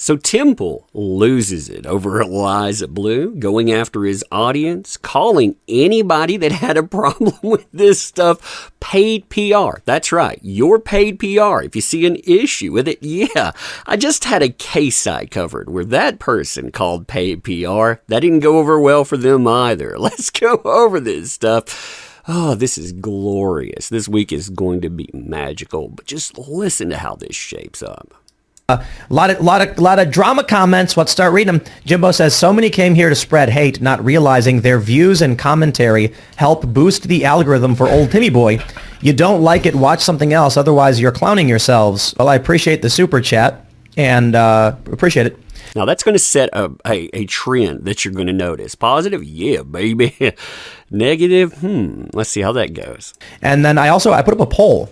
So Temple loses it over Eliza Bleu, going after his audience, calling anybody that had a problem with this stuff paid PR. That's right, your paid PR. If you see an issue with it, yeah. I just had a case I covered where that person called paid PR. That didn't go over well for them either. Let's go over this stuff. Oh, this is glorious. This week is going to be magical, but just listen to how this shapes up. A lot of drama comments. Let's start reading them. Jimbo says, so many came here to spread hate, not realizing their views and commentary help boost the algorithm for old Timmy Boy. You don't like it, watch something else. Otherwise, you're clowning yourselves. Well, I appreciate the super chat and appreciate it. Now, that's going to set a trend that you're going to notice. Positive? Yeah, baby. Negative? Let's see how that goes. And then I put up a poll,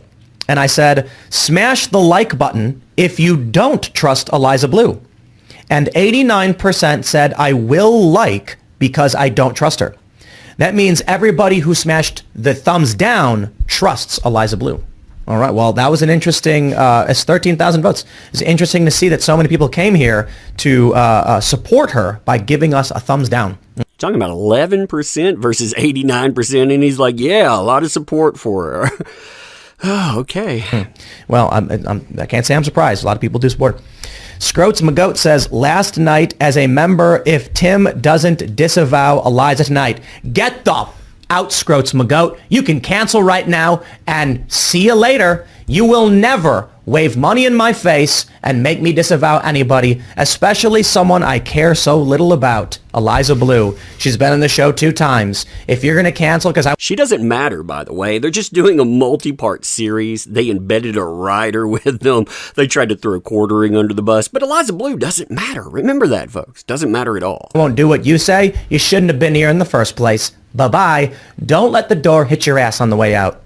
and I said, smash the like button if you don't trust Eliza Bleu. And 89% said, I will like because I don't trust her. That means everybody who smashed the thumbs down trusts Eliza Bleu. All right, well, that was an interesting, it's 13,000 votes. It's interesting to see that so many people came here to support her by giving us a thumbs down. Talking about 11% versus 89%, and he's like, yeah, a lot of support for her. Oh, okay. Well, I can't say I'm surprised. A lot of people do support her. Scroats McGoat says, last night as a member, if Tim doesn't disavow Eliza tonight, get the out, Scroats McGoat. You can cancel right now and see you later. You will never wave money in my face and make me disavow anybody, especially someone I care so little about, Eliza Bleu. She's been on the show 2 times. If you're going to cancel, She doesn't matter, by the way. They're just doing a multi-part series. They embedded a writer with them. They tried to throw quartering under the bus. But Eliza Bleu doesn't matter. Remember that, folks. Doesn't matter at all. I won't do what you say. You shouldn't have been here in the first place. Bye-bye. Don't let the door hit your ass on the way out.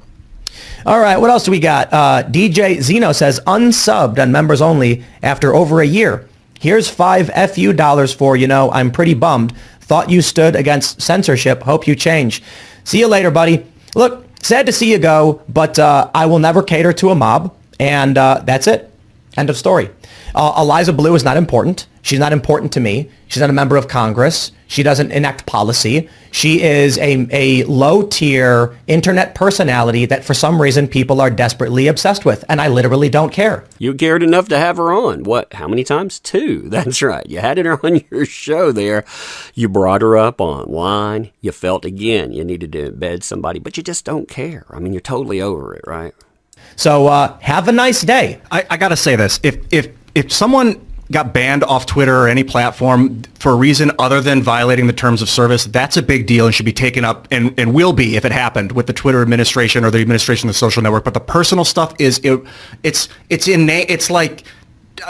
All right, what else do we got? DJ Zeno says, unsubbed on members only after over a year. Here's $5 FU for, I'm pretty bummed. Thought you stood against censorship. Hope you change. See you later, buddy. Look, sad to see you go, but I will never cater to a mob. And that's it. End of story. Eliza Bleu is not important. She's not important to me. She's not a member of Congress. She doesn't enact policy. She is a low-tier internet personality that for some reason people are desperately obsessed with, and I literally don't care. You cared enough to have her on. What? How many times? 2. That's right. You had her on your show there. You brought her up online. You felt, again, you needed to embed somebody, but you just don't care. I mean, you're totally over it, right? So have a nice day. I got to say this. If someone got banned off Twitter or any platform for a reason other than violating the terms of service, that's a big deal and should be taken up and will be if it happened with the Twitter administration or the administration of the social network. But the personal stuff it's like,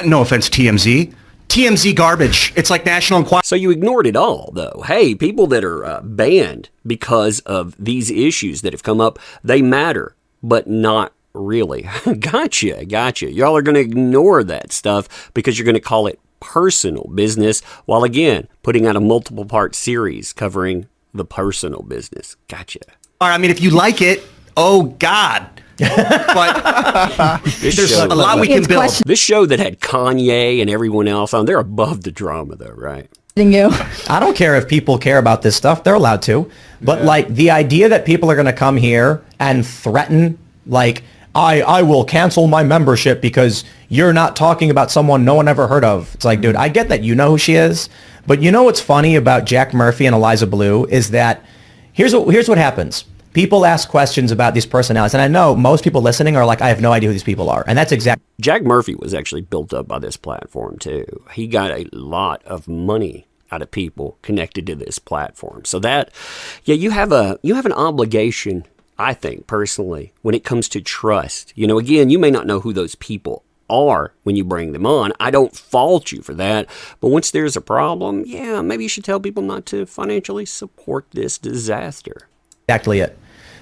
no offense, TMZ garbage. It's like National Enquirer. So you ignored it all, though. Hey, people that are banned because of these issues that have come up, they matter, but not really. Gotcha. Y'all are going to ignore that stuff because you're going to call it personal business, while again, putting out a multiple part series covering the personal business. Gotcha. I mean, if you like it, oh God. But there's a lot we can build. This show that had Kanye and everyone else on, they're above the drama though, right? I don't care if people care about this stuff. They're allowed to. But like the idea that people are going to come here and threaten, like, I will cancel my membership because you're not talking about someone no one ever heard of. It's like, dude, I get that you know who she is. But you know what's funny about Jack Murphy and Eliza Bleu is that here's what happens. People ask questions about these personalities. And I know most people listening are like, I have no idea who these people are. And that's exactly. Jack Murphy was actually built up by this platform, too. He got a lot of money out of people connected to this platform. So that, yeah, you have an obligation, I think, personally, when it comes to trust. Again, you may not know who those people are when you bring them on. I don't fault you for that. But once there's a problem, yeah, maybe you should tell people not to financially support this disaster. Exactly it.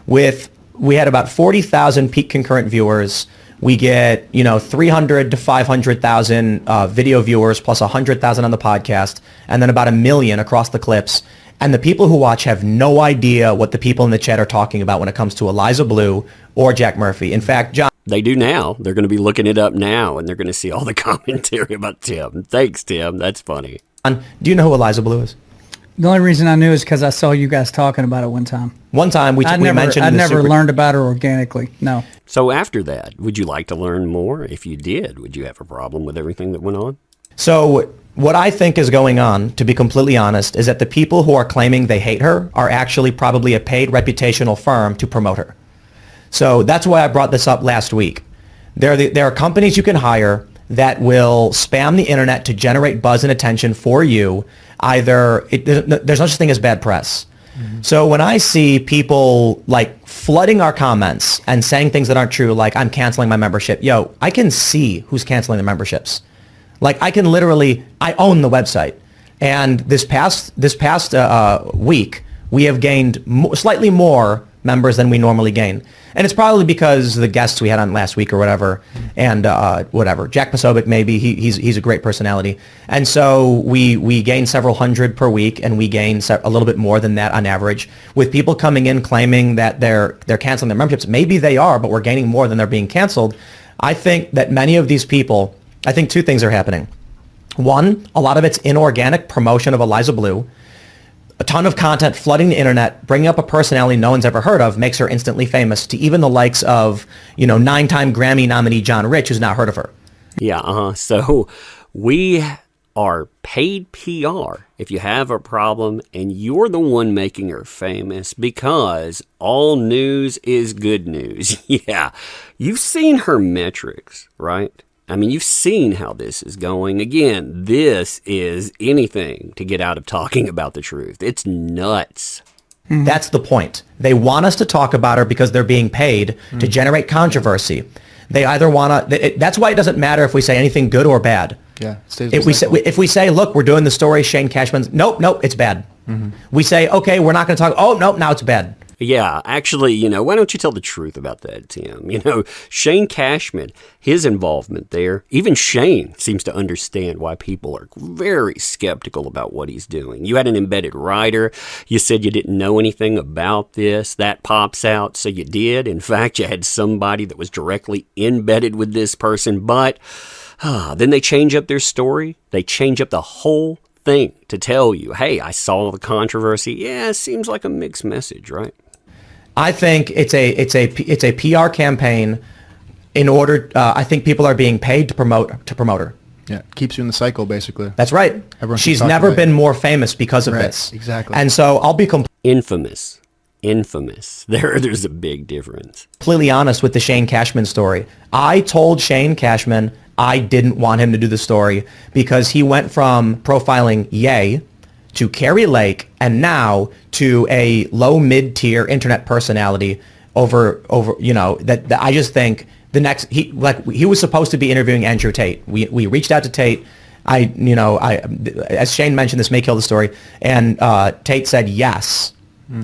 We had about 40,000 peak concurrent viewers. We get, 300 to 500,000 video viewers plus 100,000 on the podcast, and then about 1 million across the clips. And the people who watch have no idea what the people in the chat are talking about when it comes to Eliza Bleu or Jack Murphy. In fact, John... They do now. They're going to be looking it up now, and they're going to see all the commentary about Tim. Thanks, Tim. That's funny. Do you know who Eliza Bleu is? The only reason I knew is because I saw you guys talking about it one time. One time we mentioned... I never learned about her organically, no. So after that, would you like to learn more? If you did, would you have a problem with everything that went on? So what I think is going on, to be completely honest, is that the people who are claiming they hate her are actually probably a paid reputational firm to promote her. So that's why I brought this up last week. There are companies you can hire that will spam the internet to generate buzz and attention for you. There's no such thing as bad press. Mm-hmm. So when I see people like flooding our comments and saying things that aren't true, like I'm canceling my membership, I can see who's canceling their memberships. Like I can literally, I own the website, and this past week we have gained slightly more members than we normally gain, and it's probably because the guests we had on last week or whatever, and whatever Jack Posobiec, maybe he's a great personality, and so we gain several hundred per week, and we gain a little bit more than that on average with people coming in claiming that they're canceling their memberships. Maybe they are, but we're gaining more than they're being canceled. I think that many of these people. I think two things are happening. One, a lot of it's inorganic promotion of Eliza Bleu. A ton of content flooding the internet, bringing up a personality no one's ever heard of, makes her instantly famous to even the likes of, 9-time Grammy nominee John Rich, who's not heard of her. Yeah, so we are paid PR if you have a problem and you're the one making her famous, because all news is good news. Yeah, you've seen her metrics, right? I mean, you've seen how this is going. Again, this is anything to get out of talking about the truth. It's nuts. That's the point. They want us to talk about her because they're being paid to generate controversy. They either want to... That's why it doesn't matter if we say anything good or bad. Yeah. If we say, look, we're doing the story, Shane Cashman's... Nope, it's bad. Mm-hmm. We say, okay, we're not going to talk... Oh, nope, now it's bad. Yeah, actually, why don't you tell the truth about that, Tim? Shane Cashman, his involvement there, even Shane seems to understand why people are very skeptical about what he's doing. You had an embedded writer. You said you didn't know anything about this. That pops out, so you did. In fact, you had somebody that was directly embedded with this person, but then they change up their story. They change up the whole thing to tell you, hey, I saw the controversy. Yeah, it seems like a mixed message, right? I think it's a PR campaign. In order, I think people are being paid to promote her. Yeah, keeps you in the cycle, basically. That's right. She's never been more famous because of this. Exactly. And so I'll be infamous. There's a big difference. Completely honest with the Shane Cashman story. I told Shane Cashman I didn't want him to do the story because he went from profiling Ye to Carrie Lake and now to a low mid-tier internet personality over that I just think the next he was supposed to be interviewing Andrew Tate. We reached out to Tate. As Shane mentioned, this may kill the story, and Tate said yes.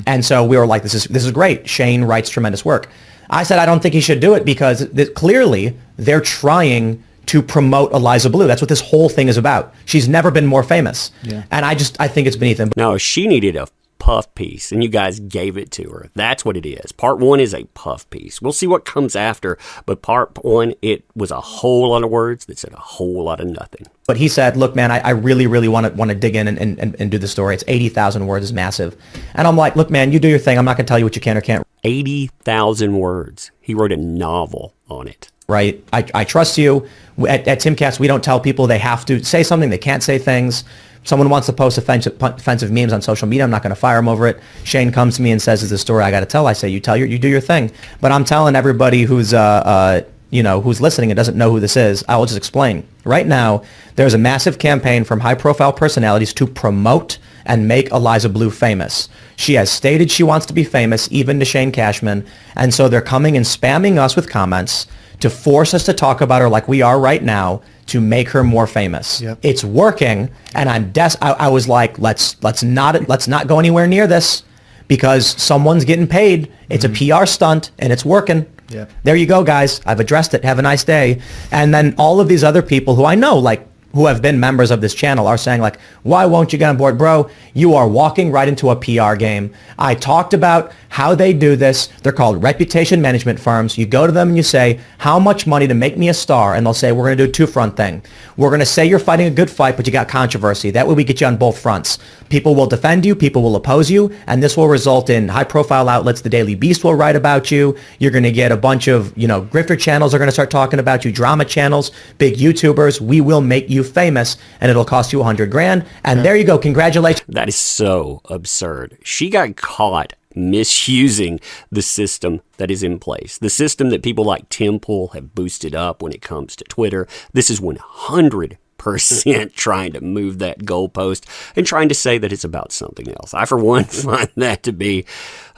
And so we were like, this is great. Shane writes tremendous work. I said I don't think he should do it because clearly they're trying to promote Eliza Bleu. That's what this whole thing is about. She's never been more famous. Yeah. And I think it's beneath him. No, she needed a puff piece, and you guys gave it to her. That's what it is. Part one is a puff piece. We'll see what comes after, but part one, it was a whole lot of words that said a whole lot of nothing. But he said, look, man, I really, really want to dig in and do the story. It's 80,000 words. It's massive. And I'm like, look, man, you do your thing. I'm not going to tell you what you can or can't. 80,000 words. He wrote a novel on it. Right. I trust you. At Timcast, we don't tell people they have to say something. They can't say things. Someone wants to post offensive memes on social media. I'm not going to fire them over it. Shane comes to me and says, "Is the story I got to tell?" I say, "You do your thing." But I'm telling everybody who's who's listening and doesn't know who this is. I will just explain. Right now, there's a massive campaign from high-profile personalities to promote and make Eliza Bleu famous. She has stated she wants to be famous, even to Shane Cashman, and so they're coming and spamming us with comments to force us to talk about her like we are right now to make her more famous. Yep. It's working, and I was like, let's not go anywhere near this because someone's getting paid. It's a PR stunt, and it's working. Yep. There you go, guys. I've addressed it. Have a nice day. And then all of these other people who I know, like who have been members of this channel are saying like, why won't you get on board? Bro, you are walking right into a PR game. I talked about how they do this. They're called reputation management firms. You go to them and you say, how much money to make me a star? And they'll say, we're going to do a two-front thing. We're going to say you're fighting a good fight, but you got controversy. That way we get you on both fronts. People will defend you. People will oppose you. And this will result in high-profile outlets. The Daily Beast will write about you. You're going to get a bunch of, grifter channels are going to start talking about you, drama channels, big YouTubers. We will make you famous, and it'll cost you $100,000. And there you go. Congratulations. That is so absurd. She got caught misusing the system that is in place. The system that people like Tim Pool have boosted up when it comes to Twitter. This is 100% trying to move that goalpost and trying to say that it's about something else. I, for one, find that to be,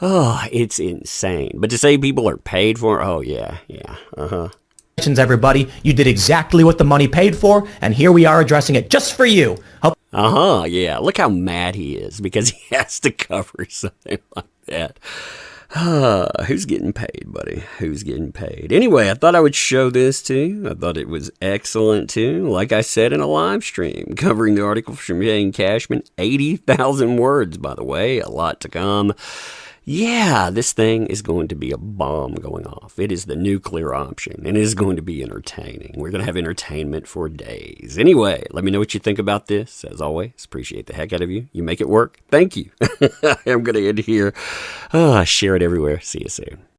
it's insane. But to say people are paid for, Everybody, you did exactly what the money paid for, and here we are addressing it just for you. Yeah. Look how mad he is because he has to cover something like that. Who's getting paid, buddy? Who's getting paid? Anyway, I thought I would show this to you. I thought it was excellent, too. Like I said in a live stream, covering the article from Shane Cashman. 80,000 words, by the way. A lot to come. Yeah, this thing is going to be a bomb going off. It is the nuclear option, and it is going to be entertaining. We're going to have entertainment for days. Anyway, let me know what you think about this. As always, appreciate the heck out of you. You make it work. Thank you. I'm going to end here. Share it everywhere. See you soon.